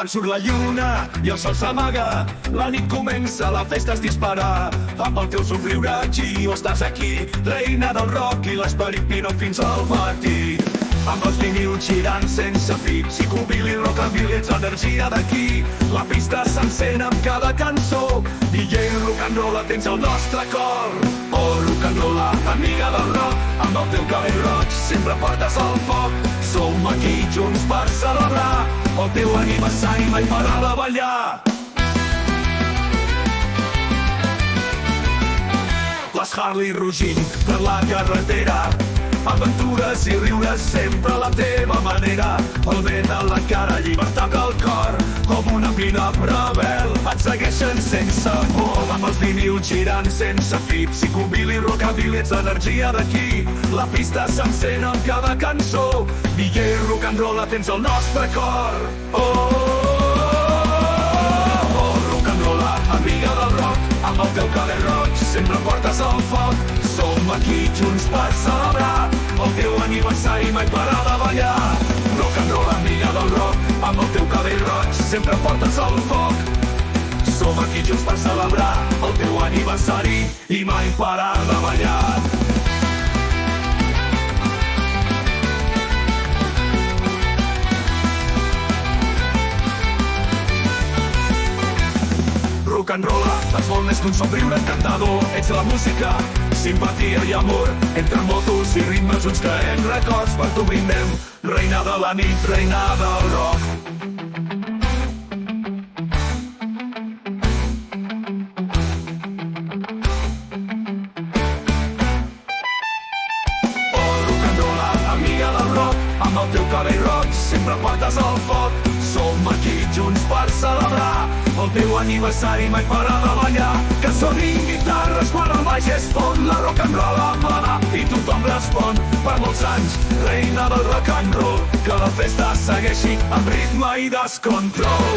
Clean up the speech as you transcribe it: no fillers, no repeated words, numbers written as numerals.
Quan surt la lluna i el sol s'amaga, la nit comença, la festa es dispara. Amb el teu somriure, Gio, estàs aquí, reina del rock i l'esperit Pinot fins al matí. Amb els vinils girant sense fi, psicobili, rockabilly, ets l'energia d'aquí. La pista s'encén amb cada cançó, DJ rock'n'rolla, tens el nostre cor. Oh, rock'n'rolla, amiga del rock, amb el teu cabell roig sempre portes el foc. Som aquí junts per celebrar el teu aniversari, mai parar de ballar. Les Harley rugint per la carretera, aventures i riures sempre a la teva manera. El vent a la cara, llibertat al cor, com una pin-up rebel, et segueixen sense por. Amb els vinils girant sense fi, psicobili, rockabilly, ets l'energia d'aquí. La pista s'encén amb cada cançó, DJ rock'n'rolla, tens el nostre cor. Oh, rock'n'rolla, amiga del rock, amb el teu cabell roig sempre portes el foc. Som aquí junts per celebrar el teu aniversari, mai parar de ballar. Rock'n'roll, amiga del rock, amb el teu cabell roig sempre portes el foc. Som aquí junts per celebrar el teu aniversari i mai parar de ballar. Rock'n'rolla, ets molt més d'un somriure encantador. Ets la música, simpatia i amor, entre motos i ritmes uns creem records. Per tu brindem, reina de la nit, reina del rock. Oh, rock'n'rolla, amiga del rock, amb el teu cabell roig sempre portes el foc. Som aquí junts per celebrar el teu aniversari, mai parar de ballar. Que sonin guitarres quan el baix es fon, la rock'n'rolla mana i tothom respon. Per molts anys, reina del rock'n'roll, que la festa segueixi amb ritme i descontrol.